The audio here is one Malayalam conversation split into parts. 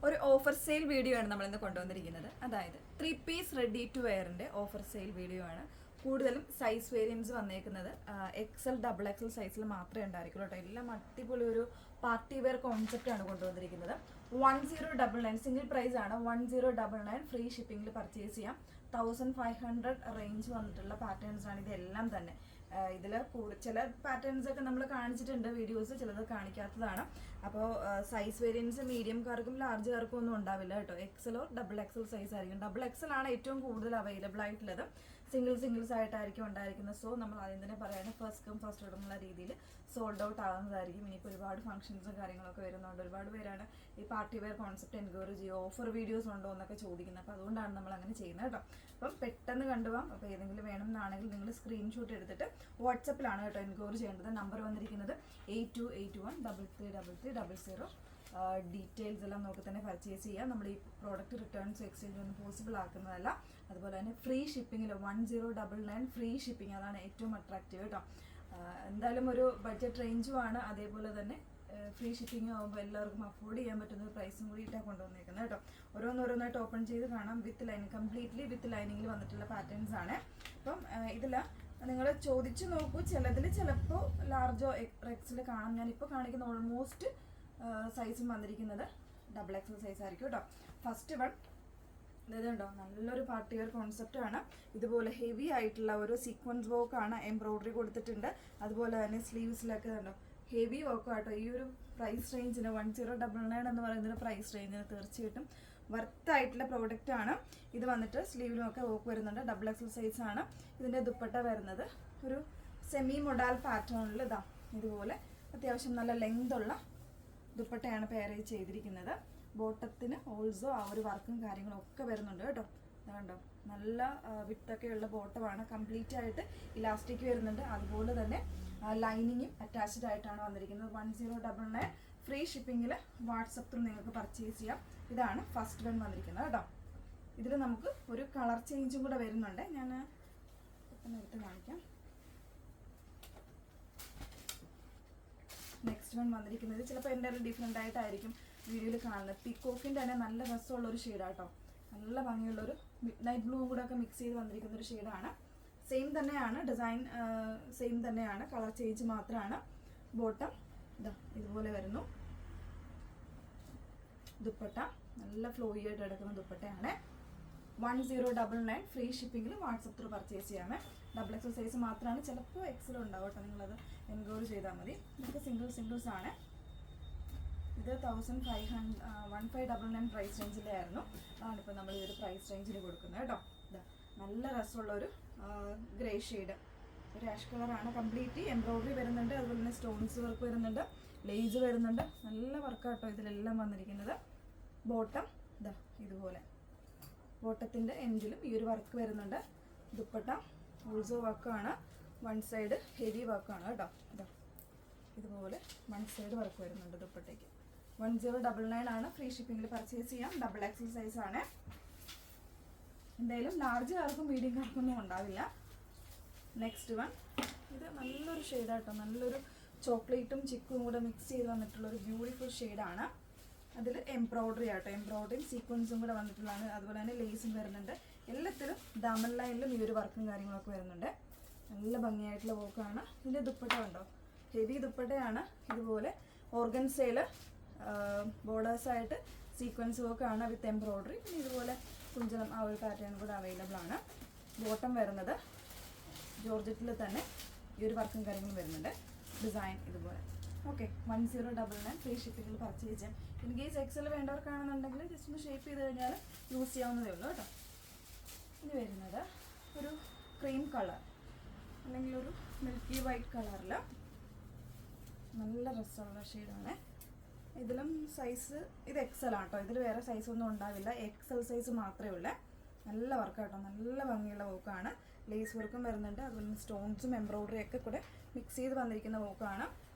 ഒരു ഓഫർ സെയിൽ വീഡിയോ ആണ് നമ്മൾ ഇന്ന് കൊണ്ടുവന്നിരിക്കുന്നത്. അതായത് 3 പീസ് റെഡി ടു വെയറിന്റെ ഓഫർ സെയിൽ വീഡിയോ ആണ്. കൂടുതലും സൈസ് വേരിയൻസ് വന്നേക്കുന്നത് XL, XXL സൈസിൽ മാത്രമേ ഉണ്ടായിരിക്കുള്ളൂ കേട്ടോ. എല്ലാം അടിപൊളി ഒരു പാർട്ടി വെയർ കോൺസെപ്റ്റ് ആണ് കൊണ്ടുവന്നിരിക്കുന്നത്. 1099 സിംഗിൾ പ്രൈസ് ആണ്. 1099 ഫ്രീ ഷിപ്പിംഗിൽ പർച്ചേസ് ചെയ്യാം. 1500 റേഞ്ച് വന്നിട്ടുള്ള പാറ്റേൺസ് ആണ് ഇതെല്ലാം തന്നെ. ഇതിൽ ചില പാറ്റേൺസ് ഒക്കെ നമ്മൾ കാണിച്ചിട്ടുണ്ട് വീഡിയോസ്, ചിലത് കാണിക്കാത്തതാണ്. അപ്പോൾ സൈസ് വേരിയൻസ് മീഡിയംകാർക്കും ലാർജുകാർക്കും ഒന്നും ഉണ്ടാവില്ല കേട്ടോ. XL XXL സൈസ് ആയിരിക്കും. XXL ആണ് ഏറ്റവും കൂടുതൽ അവൈലബിൾ ആയിട്ടുള്ളത്. സിംഗിൾസ് ആയിട്ടായിരിക്കും ഉണ്ടായിരിക്കുന്നത്. സോ നമ്മൾ ആദ്യം തന്നെ പറയുന്നത് ഫസ്റ്റ് കം ഫസ്റ്റ് എന്നുള്ള രീതിയിൽ സോൾഡ് ഔട്ട് ആകുന്നതായിരിക്കും. ഇനിയിപ്പോൾ ഒരുപാട് ഫംഗ്ഷൻസും കാര്യങ്ങളൊക്കെ വരുന്നുണ്ട്. ഒരുപാട് പേരാണ് ഈ പാർട്ടി വെയർ കോൺസെപ്റ്റ് എൻക്വയറി ചെയ്യുക, ഓഫർ വീഡിയോസ് ഉണ്ടോ എന്നൊക്കെ ചോദിക്കുന്നത്. അപ്പോൾ അതുകൊണ്ടാണ് നമ്മൾ അങ്ങനെ ചെയ്യുന്നത് കേട്ടോ. അപ്പം പെട്ടെന്ന് കണ്ടുപോകാം. അപ്പോൾ ഏതെങ്കിലും വേണമെന്നാണെങ്കിൽ നിങ്ങൾ സ്ക്രീൻഷോട്ട് എടുത്തിട്ട് വാട്സപ്പിലാണ് കേട്ടോ എൻക്വയറി ചെയ്യേണ്ടത്. നമ്പർ വന്നിരിക്കുന്നത് 8281333300. ഡീറ്റെയിൽസ് എല്ലാം നോക്കി തന്നെ പർച്ചേസ് ചെയ്യാം. നമ്മൾ ഈ പ്രോഡക്റ്റ് റിട്ടേൺസ് എക്സ്ചേഞ്ച് ഒന്നും പോസിബിൾ ആക്കുന്നതല്ല. അതുപോലെ തന്നെ ഫ്രീ ഷിപ്പിങ്ങിൽ 1099 ഫ്രീ ഷിപ്പിംഗ്, അതാണ് ഏറ്റവും അട്രാക്റ്റീവ് കേട്ടോ. എന്തായാലും ഒരു ബഡ്ജറ്റ് റേഞ്ചുമാണ്. അതേപോലെ തന്നെ ഫ്രീ ഷിപ്പിംഗ് ആകുമ്പോൾ എല്ലാവർക്കും അഫോർഡ് ചെയ്യാൻ പറ്റുന്ന ഒരു പ്രൈസും കൂടിയിട്ടാണ് കൊണ്ടുവന്നിരിക്കുന്നത് കേട്ടോ. ഓരോന്നോരോന്നായിട്ട് ഓപ്പൺ ചെയ്ത് കാണാം. വിത്ത് ലൈനിങ്, കംപ്ലീറ്റ്ലി വിത്ത് ലൈനിങ്ങിൽ വന്നിട്ടുള്ള പാറ്റേൺസ് ആണ്. അപ്പം ഇതിൽ നിങ്ങൾ ചോദിച്ചു നോക്കൂ. ചിലപ്പോൾ ലാർജോ എക്സിൽ കാണാം. ഞാനിപ്പോൾ കാണിക്കുന്ന ഓൾമോസ്റ്റ് സൈസും വന്നിരിക്കുന്നത് XXL സൈസ് ആയിരിക്കും കേട്ടോ. ഫസ്റ്റ് വൺ ഇതുണ്ടോ, നല്ലൊരു പാർട്ടി വെയർ കോൺസെപ്റ്റ് ആണ്. ഇതുപോലെ ഹെവി ആയിട്ടുള്ള ഒരു സീക്വൻസ് വർക്ക് ആണ്, എംബ്രോയിഡറി കൊടുത്തിട്ടുണ്ട്. അതുപോലെ തന്നെ സ്ലീവ്സിലൊക്കെ ഉണ്ടോ ഹെവി വർക്ക് ആട്ടോ. ഈ ഒരു പ്രൈസ് റേഞ്ചിന് 1099 എന്ന് പറയുന്ന പ്രൈസ് റേഞ്ചിന് തീർച്ചയായിട്ടും വർത്ത് ആയിട്ടുള്ള പ്രോഡക്റ്റ് ആണ്. ഇത് വന്നിട്ട് സ്ലീവിലും ഒക്കെ വർക്ക് വരുന്നുണ്ട്. XXL സൈസ് ആണ്. ഇതിൻ്റെ ദുപ്പട്ട വരുന്നത് ഒരു സെമി മൊഡാൽ പാറ്റേണിൽ ഇതാ ഇതുപോലെ അത്യാവശ്യം നല്ല ലെങ്ത് ഉള്ള ദുപ്പട്ടയാണ് പെയർ ചെയ്തിരിക്കുന്നത്. ബോട്ടത്തിന് ഓൾസോ ആ ഒരു വർക്കും കാര്യങ്ങളും ഒക്കെ വരുന്നുണ്ട് കേട്ടോ. കണ്ടോ, നല്ല വിട്ടൊക്കെയുള്ള ബോട്ടമാണ്. കംപ്ലീറ്റ് ആയിട്ട് ഇലാസ്റ്റിക് വരുന്നുണ്ട്. അതുപോലെ തന്നെ ലൈനിങ്ങും അറ്റാച്ച്ഡ് ആയിട്ടാണ് വന്നിരിക്കുന്നത്. 1099 ഫ്രീ ഷിപ്പിങ്ങിൽ വാട്സപ്പ് ത്രൂ നിങ്ങൾക്ക് പർച്ചേസ് ചെയ്യാം. ഇതാണ് ഫസ്റ്റ് വൺ വന്നിരിക്കുന്നത് കേട്ടോ. ഇതിൽ നമുക്ക് ഒരു കളർ ചേഞ്ചും കൂടെ വരുന്നുണ്ട്. ഞാൻ എടുത്ത് കാണിക്കാം. നെക്സ്റ്റ് വൺ വന്നിരിക്കുന്നത് ചിലപ്പോൾ എൻ്റെ ഒരു ഡിഫറെൻ്റ് ആയിട്ടായിരിക്കും വീഡിയോയിൽ കാണുന്നത്. പീക്കോക്കിൻ്റെ തന്നെ നല്ല രസമുള്ളൊരു ഷെയ്ഡാട്ടോ. നല്ല ഭംഗിയുള്ളൊരു മിഡ് നൈറ്റ് ബ്ലൂ കൂടെ ഒക്കെ മിക്സ് ചെയ്ത് വന്നിരിക്കുന്ന ഒരു ഷെയ്ഡാണ്. സെയിം തന്നെയാണ് ഡിസൈൻ, സെയിം തന്നെയാണ്, കളർ ചേഞ്ച് മാത്രമാണ്. ബോട്ടം ഇതാ ഇതുപോലെ വരുന്നു. ദുപ്പട്ട നല്ല ഫ്ലോയി ആയിട്ട് എടുക്കുന്ന ദുപ്പട്ടയാണ്. 1099 ഫ്രീ ഷിപ്പിങ്ങിൽ വാട്സപ്പ് ത്രൂ പർച്ചേസ് ചെയ്യാമേ. XXL സൈസ് മാത്രമാണ്. ചിലപ്പോൾ XL ഉണ്ടാവും കേട്ടോ. നിങ്ങളത് എൻക്വയറി ചെയ്താൽ മതി. ഇതൊക്കെ സിംഗിൾസ് ആണ്. ഇത് 1599 പ്രൈസ് റേഞ്ചിലായിരുന്നു. അതാണിപ്പോൾ നമ്മൾ ഈ ഒരു പ്രൈസ് റേഞ്ചിൽ കൊടുക്കുന്നത് കേട്ടോ. ഇതാ നല്ല രസമുള്ളൊരു ഗ്രേ ഷെയ്ഡ്, ഒരു ആഷ് കളറാണ്. കംപ്ലീറ്റ് എംബ്രോയിഡറി വരുന്നുണ്ട്. അതുപോലെ തന്നെ സ്റ്റോൺസ് വർക്ക് വരുന്നുണ്ട്, ലേസ് വരുന്നുണ്ട്. നല്ല വർക്കാട്ടോ ഇതിലെല്ലാം വന്നിരിക്കുന്നത്. ബോട്ടം ഇതാ ഇതുപോലെ, ബോട്ടത്തിൻ്റെ എൻഡിലും ഈ ഒരു വർക്ക് വരുന്നുണ്ട്. ദുപ്പട്ട ഓൾസോ വർക്കാണ്. വൺ സൈഡ് ഹെവി വർക്കാണ് കേട്ടോ. ഇതാ ഇതുപോലെ വൺ സൈഡ് വർക്ക് വരുന്നുണ്ട് ദുപ്പട്ടയ്ക്ക്. 1099 ആണ്. ഫ്രീ ഷിപ്പിങ്ങിൽ പർച്ചേസ് ചെയ്യാം. XXL സൈസ് ആണ്. എന്തായാലും ലാർജ് കാർക്കും മീഡിയം കാർക്കും ഒന്നും ഉണ്ടാവില്ല. നെക്സ്റ്റ് വൺ, ഇത് നല്ലൊരു ഷെയ്ഡാട്ടോ. നല്ലൊരു ചോക്ലേറ്റും ചിക്കും കൂടെ മിക്സ് ചെയ്ത് വന്നിട്ടുള്ളൊരു ബ്യൂട്ടിഫുൾ ഷെയ്ഡാണ്. അതിൽ എംബ്രോയിഡറി ആട്ടോ, എംബ്രോയിഡറിയും സീക്വൻസും കൂടെ വന്നിട്ടുള്ളതാണ്. അതുപോലെ തന്നെ ലേസും വരുന്നുണ്ട്. എല്ലാത്തിലും ഡബിൾ ലൈനിലും ഈ ഒരു വർക്കും കാര്യങ്ങളൊക്കെ വരുന്നുണ്ട്. നല്ല ഭംഗിയായിട്ടുള്ള വർക്കാണ്. ഇതിൻ്റെ ദുപ്പട്ട ഉണ്ടോ, ഹെവി ദുപ്പട്ടയാണ്. ഇതുപോലെ ഓർഗൻസയിൽ ബോർഡേഴ്സായിട്ട് സീക്വൻസ് വർക്കാണ് വിത്ത് എംബ്രോയിഡറി. പിന്നെ ഇതുപോലെ കുഞ്ചനം ആ ഒരു പാറ്റേൺ കൂടെ അവൈലബിൾ ആണ്. ബോട്ടം വരുന്നത് ജോർജറ്റിൽ തന്നെ ഈ ഒരു വർക്കും കാര്യങ്ങളും വരുന്നുണ്ട്. ഡിസൈൻ ഇതുപോലെ. ഓക്കെ, 1099 ഫ്രീ ഷിപ്പിങ്ങിൽ പർച്ചേസ് ചെയ്യാം. ഇൻ കേസ് XL വേണ്ടവർക്കാണെന്നുണ്ടെങ്കിൽ ജസ്റ്റ് ഒന്ന് ഷേപ്പ് ചെയ്ത് കഴിഞ്ഞാൽ യൂസ് ചെയ്യാവുന്നതേ ഉള്ളൂ കേട്ടോ. ഇനി വരുന്നത് ഒരു ക്രീം കളർ അല്ലെങ്കിൽ ഒരു മിൽക്കി വൈറ്റ് കളറിൽ നല്ല രസമുള്ള ഷെയ്ഡാണ്. ഇതിലും സൈസ് ഇത് XL ആട്ടോ. ഇതിൽ വേറെ സൈസൊന്നും ഉണ്ടാവില്ല. XL സൈസ് മാത്രമേ ഉള്ളൂ. നല്ല വർക്കാട്ടോ, നല്ല ഭംഗിയുള്ള വർക്കാണ്. ലേസ് വർക്കും വരുന്നുണ്ട്. അതുപോലെ സ്റ്റോൺസും എംബ്രോയിഡറി ഒക്കെ കൂടെ മിക്സ് ചെയ്ത് വന്നിരിക്കുന്ന വർക്കാണ്.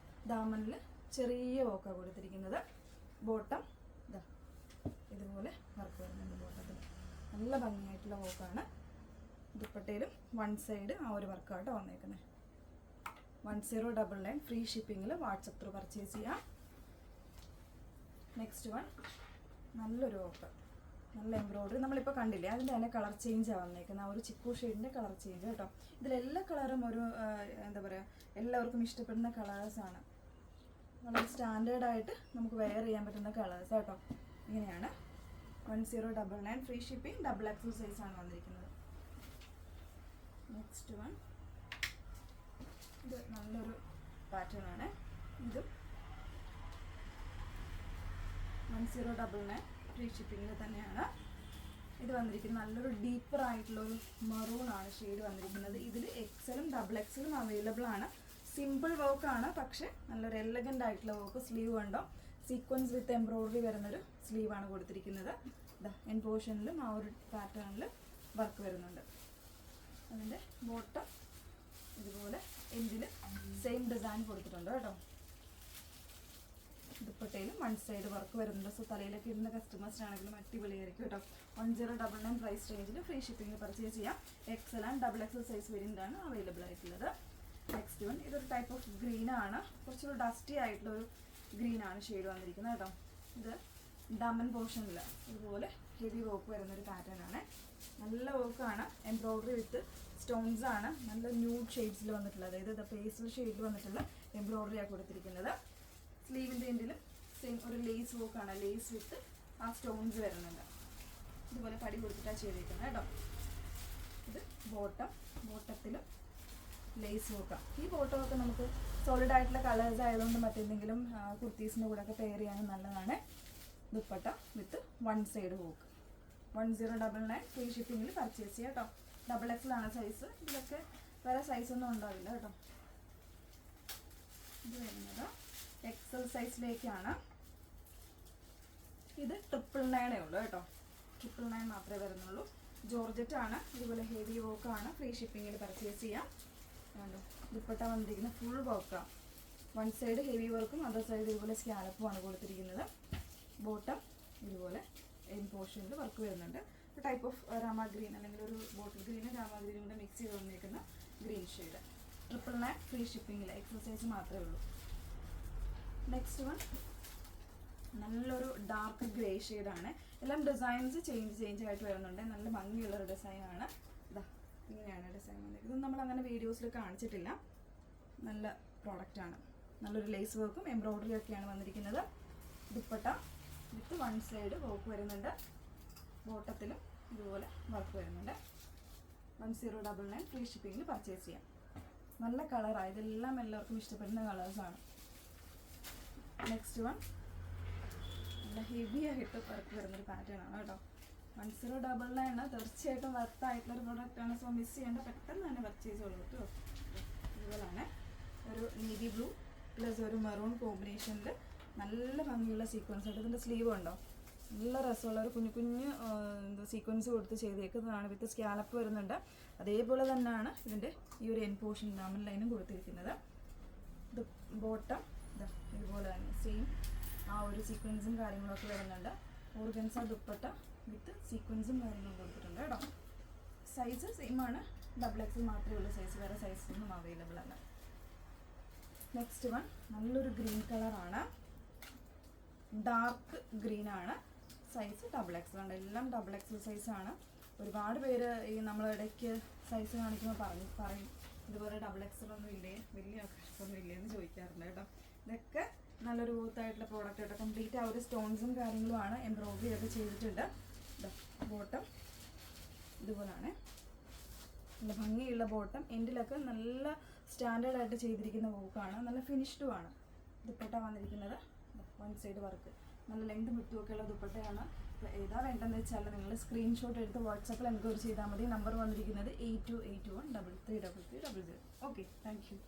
ദാമനിൽ ചെറിയ വർക്കാണ് കൊടുത്തിരിക്കുന്നത്. ബോട്ടം ഇതാ ഇതുപോലെ വർക്ക് വരുന്നുണ്ട്. ബോട്ടത്തിൽ നല്ല ഭംഗിയായിട്ടുള്ള വർക്കാണ്. ദുപ്പട്ടയിലും വൺ സൈഡ് ആ ഒരു വർക്കാട്ടോ വന്നേക്കുന്നത്. 1099 ഫ്രീ ഷിപ്പിങ്ങിൽ വാട്സപ്പ് ത്രൂ പർച്ചേസ് ചെയ്യാം. നെക്സ്റ്റ് വൺ നല്ലൊരു വർക്ക്, നല്ല എംബ്രോയ്ഡറി നമ്മളിപ്പോൾ കണ്ടില്ലേ, അതിൻ്റെ തന്നെ കളർ ചേഞ്ചാണ് വന്നേക്കുന്നത്. ആ ഒരു ചിക്കു ഷെയ്ഡിൻ്റെ കളർ ചേഞ്ച് കേട്ടോ. ഇതിലെല്ലാ കളറും ഒരു എന്താ പറയുക, എല്ലാവർക്കും ഇഷ്ടപ്പെടുന്ന കളേഴ്സാണ്. വളരെ സ്റ്റാൻഡേർഡായിട്ട് നമുക്ക് വെയർ ചെയ്യാൻ പറ്റുന്ന കളേഴ്സ് കേട്ടോ. ഇങ്ങനെയാണ് 1099 ഫ്രീ ഷിപ്പിംഗ്, ഡബിൾ എക്സൽ സൈസാണ് വന്നിരിക്കുന്നത്. നെക്സ്റ്റ് വൺ, ഇത് നല്ലൊരു പാറ്റേൺ ആണ്. ഇത് 1099 ഫ്രീ ഷിപ്പിങ്ങിൽ തന്നെയാണ് ഇത് വന്നിരിക്കുന്നത്. നല്ലൊരു ഡീപ്പർ ആയിട്ടുള്ളൊരു മറൂൺ ആണ് ഷെയ്ഡ് വന്നിരിക്കുന്നത്. ഇതിൽ എക്സലും ഡബിൾ എക്സലും അവൈലബിൾ ആണ്. സിമ്പിൾ വർക്കാണ്, പക്ഷേ നല്ലൊരു എലഗൻ്റ് ആയിട്ടുള്ള വർക്ക്. സ്ലീവ് കണ്ടോ, സീക്വൻസ് വിത്ത് എംബ്രോയ്ഡറി വരുന്നൊരു സ്ലീവാണ് കൊടുത്തിരിക്കുന്നത്. എൻ പോർഷനിലും ആ ഒരു പാറ്റേണിൽ വർക്ക് വരുന്നുണ്ട്. അതിൻ്റെ ബോട്ടം ഇതുപോലെ എൻഡിൽ സെയിം ഡിസൈൻ കൊടുത്തിട്ടുണ്ട് കേട്ടോ. ദുപ്പട്ടയിലും വൺ സൈഡ് വർക്ക് വരുന്നുണ്ട്. സോ തലയിലൊക്കെ ഇടുന്ന കസ്റ്റമേഴ്സിനാണെങ്കിലും അടിപൊളിയായിരിക്കും കേട്ടോ. 1099 പ്രൈസ് റേഞ്ചിൽ ഫ്രീ ഷിപ്പിംഗ് പർച്ചേസ് ചെയ്യാം. Excel and double XL size variant ആണ് അവൈലബിൾ ആയിട്ടുള്ളത്. നെക്സ്റ്റ് വൺ, ഇതൊരു ടൈപ്പ് ഓഫ് ഗ്രീൻ ആണ്. കുറച്ചൊരു ഡസ്റ്റി ആയിട്ടുള്ളൊരു ഗ്രീൻ ആണ് ഷെയ്ഡ് വന്നിരിക്കുന്നത് കേട്ടോ. ഇത് ഡമൻ പോർഷനിൽ ഇതുപോലെ ഹെവി വർക്ക് വരുന്നൊരു പാറ്റേൺ ആണ്. നല്ല വർക്കാണ്, എംബ്രോയ്ഡറി വിത്ത് സ്റ്റോൺസ് ആണ്. നല്ല ന്യൂഡ് ഷെയ്ഡ്സിൽ വന്നിട്ടുള്ളത്, അതായത് ഇത് പേസ്റ്റൽ ഷെയ്ഡിൽ വന്നിട്ടുള്ള എംബ്രോയ്ഡറിയാണ് കൊടുത്തിരിക്കുന്നത്. സ്ലീവിൻ്റെ എൻഡിലും സെയിം ഒരു ലേസ് വർക്കാണ്, ലേസ് വിത്ത് ആ സ്റ്റോൺസ് വരുന്നുണ്ട്. ഇതുപോലെ പടി കൊടുത്തിട്ടാണ് ചെയ്തിരിക്കുന്നത് കേട്ടോ. ഇത് ബോട്ടത്തിലും ലേസ് വർക്കാണ്. ഈ ബോട്ടമൊക്കെ നമുക്ക് സോളിഡ് ആയിട്ടുള്ള കളേഴ്സ് ആയതുകൊണ്ട് മറ്റെന്തെങ്കിലും കുർത്തീസിൻ്റെ കൂടെ ഒക്കെ പെയർ ചെയ്യാനും നല്ലതാണ്. ദുപ്പട്ട with one side work. 1099 free ഷിപ്പിങ്ങിൽ പർച്ചേസ് ചെയ്യാം കേട്ടോ. ഡബിൾ എക്സലാണ് സൈസ്. ഇതിലൊക്കെ വേറെ സൈസൊന്നും ഉണ്ടാവില്ല കേട്ടോ. ഇത് വരുന്നത് എക്സൽ സൈസിലേക്കാണ്. ഇത് 999 ഉള്ളൂ കേട്ടോ. 999 മാത്രമേ വരുന്നുള്ളൂ. ജോർജറ്റ് ആണ്, ഇതുപോലെ ഹെവി വർക്കാണ്. ഫ്രീ ഷിപ്പിങ്ങിൽ പർച്ചേസ് ചെയ്യാം. ദുപ്പട്ട വന്നിരിക്കുന്ന ഫുൾ വർക്കാണ്. വൺ സൈഡ് ഹെവി വർക്കും അതർ സൈഡ് ഇതുപോലെ സ്കാലപ്പുമാണ് കൊടുത്തിരിക്കുന്നത്. ബോട്ടം ഇതുപോലെ എൻ പോർഷനിൽ വർക്ക് വരുന്നുണ്ട്. ഒരു ടൈപ്പ് ഓഫ് രാമ ഗ്രീൻ അല്ലെങ്കിൽ ഒരു ബോട്ടിൽ ഗ്രീനും രാമ ഗ്രീനും കൂടെ മിക്സ് ചെയ്ത് വന്നിരിക്കുന്ന ഗ്രീൻ ഷെയ്ഡ്. 999 ഫ്രീ ഷിപ്പിങ്ങിൽ എക്സസൈസ് മാത്രമേ ഉള്ളൂ. നെക്സ്റ്റ് വൺ, നല്ലൊരു ഡാർക്ക് ഗ്രേ ഷെയ്ഡാണ്. എല്ലാം ഡിസൈൻസ് ചേഞ്ച് ആയിട്ട് വരുന്നുണ്ട്. നല്ല ഭംഗിയുള്ളൊരു ഡിസൈനാണ്. ഇതാ ഇങ്ങനെയാണ് ഡിസൈൻ വന്നിരിക്കുന്നത്. ഇതൊന്നും നമ്മളങ്ങനെ വീഡിയോസിൽ കാണിച്ചിട്ടില്ല. നല്ല പ്രോഡക്റ്റാണ്. നല്ലൊരു ലേസ് വർക്കും എംബ്രോയ്ഡറി ഒക്കെയാണ് വന്നിരിക്കുന്നത്. Dupatta with one side work വരുന്നുണ്ട്. ബോട്ടത്തിലും ഇതുപോലെ വർക്ക് വരുന്നുണ്ട്. 1099 ഫ്രീ ഷിപ്പിങ്ങിൽ പർച്ചേസ് ചെയ്യാം. നല്ല കളറാണ്. ഇതെല്ലാം എല്ലാവർക്കും ഇഷ്ടപ്പെടുന്ന കളേഴ്സാണ്. നെക്സ്റ്റ് വൺ, നല്ല ഹെവി ആയിട്ട് വർക്ക് വരുന്നൊരു പാറ്റേൺ ആണ് കേട്ടോ. 1099 തീർച്ചയായിട്ടും വർത്തായിട്ടുള്ളൊരു പ്രോഡക്റ്റാണ്. സോ മിസ് ചെയ്യേണ്ട, പെട്ടെന്ന് തന്നെ പർച്ചേസ് ചെയ്യുള്ളൂ കേട്ടോ. ഇതുപോലാണ് ഒരു നേവി ബ്ലൂ പ്ലസ് ഒരു മെറൂൺ കോമ്പിനേഷനിൽ നല്ല ഭംഗിയുള്ള സീക്വൻസ് ആയിട്ട്. ഇതിൻ്റെ സ്ലീവ് ഉണ്ടോ, നല്ല രസമുള്ള ഒരു കുഞ്ഞു സീക്വൻസ് കൊടുത്ത് ചെയ്തേക്കുന്നതാണ്. വിത്ത് സ്കാലപ്പ് വരുന്നുണ്ട്. അതേപോലെ തന്നെയാണ് ഇതിൻ്റെ ഈ ഒരു എൻ പോർഷൻ ഡാമൻ ലൈനും കൊടുത്തിരിക്കുന്നത്. ഇത് ബോട്ടം ഇതുപോലെ തന്നെ സെയിം ആ ഒരു സീക്വൻസും കാര്യങ്ങളൊക്കെ വരുന്നുണ്ട്. ഓർഗൻസ ദുപ്പട്ട വിത്ത് സീക്വൻസും കാര്യങ്ങളും കൊടുത്തിട്ടുണ്ട് കേട്ടോ. സൈസ് സെയിം ആണ്, ഡബിൾ എക്സൽ മാത്രമേ ഉള്ളൂ സൈസ്, വേറെ സൈസൊന്നും അവൈലബിൾ അല്ല. നെക്സ്റ്റ് വൺ, നല്ലൊരു ഗ്രീൻ കളറാണ്, ഡാർക്ക് ഗ്രീൻ ആണ്. സൈസ് ഡബിൾ എക്സൽ ആണ്. എല്ലാം ഡബിൾ എക്സൽ സൈസാണ്. ഒരുപാട് പേര് ഈ നമ്മളിടയ്ക്ക് സൈസ് കാണിക്കുമ്പോൾ പറയും ഇതുപോലെ ഡബിൾ എക്സൽ ഒന്നും ഇല്ലേ, വലിയ ആൾക്കാർക്കൊന്നും ഇല്ലേ എന്ന് ചോദിക്കാറുണ്ട് കേട്ടോ. ഇതൊക്കെ നല്ലൊരു ഊത്തായിട്ടുള്ള പ്രോഡക്റ്റ് കേട്ടോ. കംപ്ലീറ്റ് ആ ഒരു സ്റ്റോൺസും കാര്യങ്ങളുമാണ്, എംബ്രോയ്ഡറി ഒക്കെ ചെയ്തിട്ടുണ്ട്. ബോട്ടം ഇതുപോലാണ്, നല്ല ഭംഗിയുള്ള ബോട്ടം. എൻഡിലൊക്കെ നല്ല സ്റ്റാൻഡേർഡ് ആയിട്ട് ചെയ്തിരിക്കുന്ന വർക്കാണ്, നല്ല ഫിനിഷ്ഡും ആണ്. ദുപ്പട്ട വന്നിരിക്കുന്നത് വൺ സൈഡ് വർക്ക്, നല്ല ലെങ്ത് വിട്ടുമൊക്കെയുള്ള ദുപ്പട്ടയാണ്. അപ്പോൾ ഏതാ വേണ്ടതെന്ന് വെച്ചാൽ നിങ്ങൾ സ്ക്രീൻഷോട്ട് എടുത്ത് വാട്സാപ്പിൽ എൻക്വയറി ചെയ്താൽ മതി. നമ്പർ വന്നിരിക്കുന്നത് 8281333300. Okay, thank you.